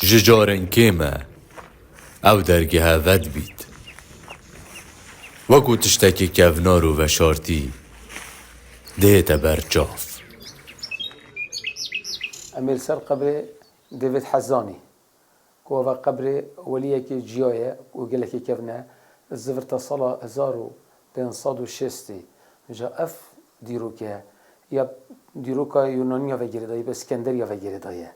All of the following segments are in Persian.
ججارن کیمه او درگه ود بید وکو تشتکی کونارو و شارتی دیت برجاف امیر سر قبر ديفيد حزاني كوا قبر وليك جياية وقال لك كيفنا الزفرت صلاة هزارو بين صاد وشستي جا اف ديروكا يا ديروكا يونانيا وغيره بس اسكندريه وغيره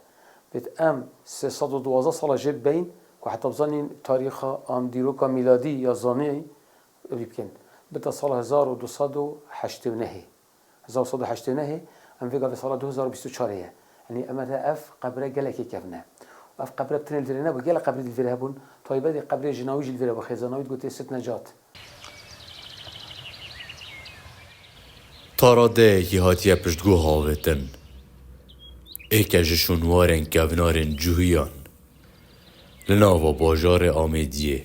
بيت ام 312 سال جد بين وحتى بظني تاريخ ام ديروكا ميلادي يا زاني يمكن بتا سال 1289 1289 ام فيغا في سال 2024 يعني اما اف قبر قالك كيفنا اف قبر بتن الفيرنا وقال قبر الفيرهبون طيب هذه قبر جناويج الفيرا وخزانوي قلت ست نجات تاراده که هاتیه پشتگو هاوتن ایکه جشونوارن کونارن جوهیان لناوا باجار آمیدیه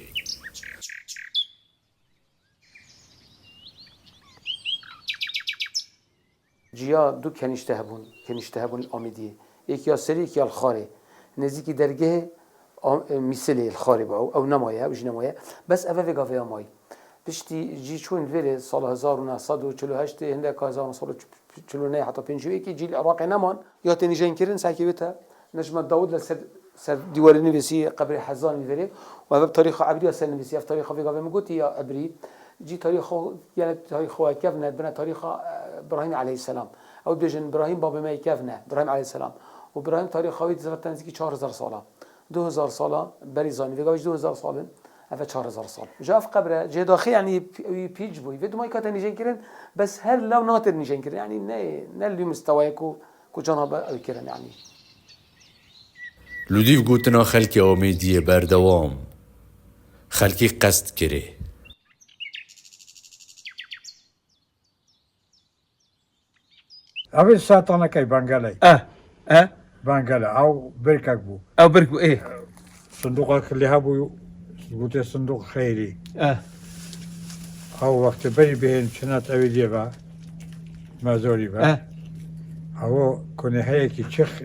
جیا دو کنیشته هبون آمیدیه یکی سری یکی الخاره نزدیکی درگه مثل الخاره با او نمایه اوش نمایه بس اوه وگاوه مای بشتی جی چون ویره سال 1948 هنده که 1949 حتی 51 جیل عراقی نمان یا تنیجان کرن ساکی بیتا نجم داود لسر دیوار نویسی قبر حزان ویره و اوه بطریق عبری و سر نویسی اف طریق وگاوه مگوتی یا عبری جی تاريخ يعني تاريخ كيفنا بنا تاريخ ابراهيم عليه السلام او بيجن ابراهيم بابا ما كيفنا ابراهيم عليه السلام وابراهيم تاريخ خويت زرت تنزكي 4000 ساله 2000 ساله بريزاني فيجاوش 2000 ساله افا 4000 سال جاء في قبره جه داخل يعني بيج بوي فيدو ما كانت نيجين كرن بس هل لو ناتر نيجين كرن يعني نل مستواكو كو جناب كرن يعني لوديف گوتنا خلکی آمیدیه بردوام خلکی قصد کره أبي ساتانا كي بانجالي بانجالا أو بركك بو او بركو ايه صندوقك اللي هابو قلت صندوق خيري أو وقت بري بين شنات أبي ديبا ما زوري با أو كوني هيك تشخ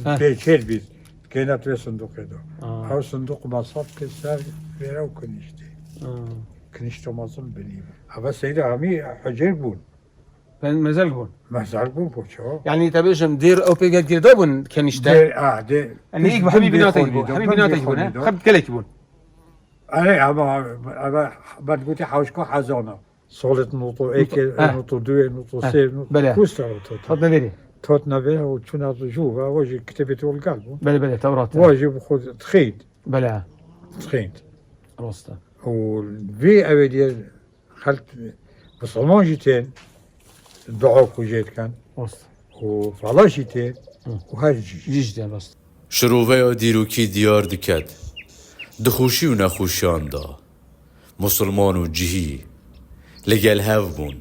بيشيل بيز كينات في صندوق هذا أو صندوق مصاب كسر فيرا وكنيشتي كنيشتو مازال بنيم أبى سيدا همي حجر بون مازال هون مازال بون بوشو يعني تبيشم دير او بيجا دير دابون كان يشتاق دير يعني هيك حبيبي ناتك يبون حبيبي ناتك يبون خبت كلك يبون أنا أبا بدقولي حوشكو حزانة صولت نوتو إيك نوتو دوي نوتو سي نوتو كوستا تفضل بيري توت نبيه وتشونا تجوفا واجي كتبته القلب بلا توراة واجي بخذ تخيد بلا تخيد راستا وفي أبدي خلت بصلمان جيتين دعوك وجيت كان راستا وفلا جيتين وهرجي جيجتين راستا شروع دیروکی دیار دکد دخوشی و نخوشیان دا مسلمان و جهی لگل هف بون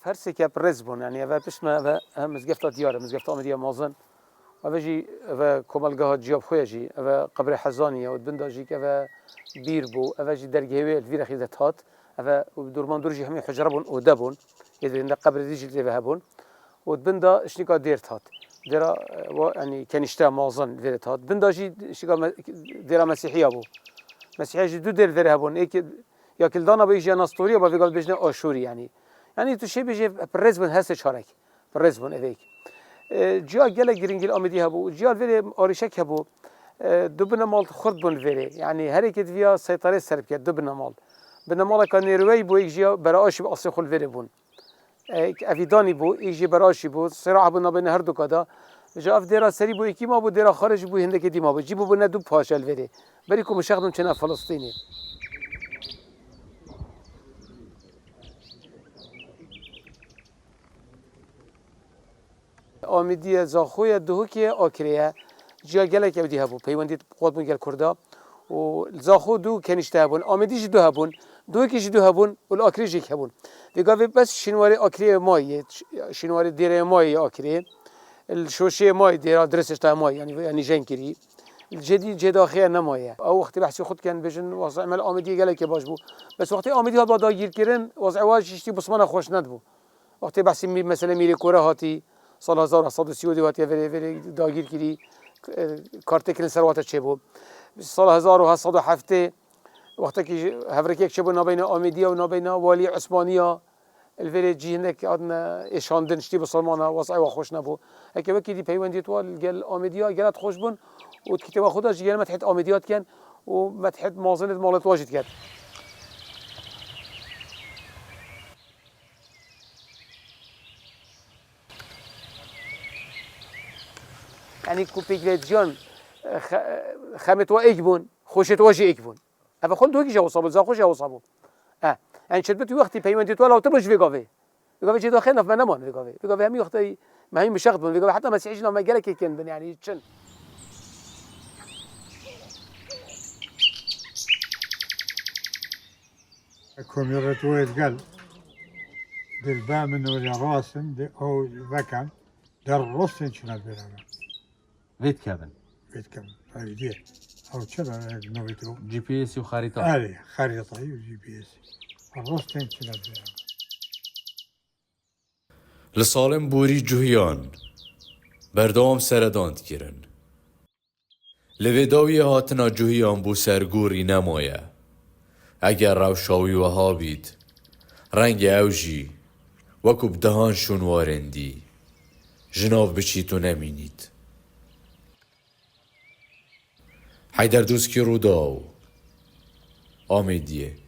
فرسي كابريز بون يعني هذا بسمه هذا مزقفة ديار مزقفة أمدية مازن هذا جي هذا كمالجها جياب خويجي هذا قبر حزانية ودبندا جي كذا بيربو هذا جي درجة الفيرا خيزت هات هذا ودورمان دورجي هم حجربون ودبون إذا عند قبر ديجي تبهبون ودبندا شنيكا ديرت هات ديرا يعني كان يشتى مازن ديرت هات بندا جي شنيكا ديرا مسيحية بو مسيحية جي دو دير ذرهبون إيه يا كل دانا بيجي ناستوريا بفي قال بيجنا أشوري يعني تو شيء بيجي بريزبن هسه شارك بريزبن إذاك جا جل جرينجل أمدي هبو جا الفيري أريشك هبو دبنا مال خرد بن الفيري يعني هريكت فيها سيطرة سرب كده دبنا مال بنا مال كان يروي بو يجي براشي بأصل خل الفيري بون أفيداني بو يجي براشي بو صراع بنا بين هردو كذا جا أفديرا سري بو يكيم أبو ديرا خارج بو هندك دي ما بو جيبو بنا دو باشا الفيري بريكم مشاهدون كنا فلسطيني آمیدی زاخوی دهوکی آکریه جا گله که بدی هبو پیوندی قوت گل کرده و زاخو دو کنیشته هبون آمیدیش دو هبون دو کیش دو هبون و آکریش یک هبون دیگه بس شنواری آکریه مایه شنواری دیره مایه آکریه الشوشی مایه دیره درسش تا مایه یعنی جنکری الجدید جداخیه نمایه او وقتی بحثی خود کن بجن وضع عمل آمیدی گله که باش بو بس وقتی آمیدی ها با گیر کردن وضع واجشتی بسمان خوش ند بو وقتی بحثی مثلا میری کوره هاتی سال 1932 هاتیه وری داگیر کردی کارتکل سروات چه بود سال 1707 وقتی که هفرکی چه بود نابین آمیدیا و نابین والی عثمانیا الفری جهنك عدنا إشاندن شتي بسلمانا وصعي وخوش نبو هكذا وكيدي بيوندي طوال قال آمديا قالت خوش بون وكتبا خدا جيال ما تحت آمديات كان وما تحت مازنة مالت واجد كان يعني كوبيكليت جون خمت وإجبون خوشت واجي إجبون أبا خلد وجي جاو صابو زاخوش جاو صابو يعني شربت وقتی پیوندی تو لو تروش ویگاوی ویگاوی چه داخل نف منمان ویگاوی همی وقتی ما هی مشغل بون ویگاوی حتی مسیحیش لما جالك كن بن يعني چن كوميرت ويد قال دل بامن ولا راسن دي او ذكر در راسن شنو بيرنا فيت كابن بيت كم هاي دي او شنو نويتو GPS وخريطة هذه خريطة وجي بي اس الراسن شنو بيرنا لسالم بوری جوهیان بردام سرداند کرن لویداوی هاتنا جوهیان بو سرگوری نمایه اگر روشاوی و ها بید رنگ اوجی وکوب دهانشون وارندی جناب بچی تو نمینید حیدر دوست که رو داو آمیدیه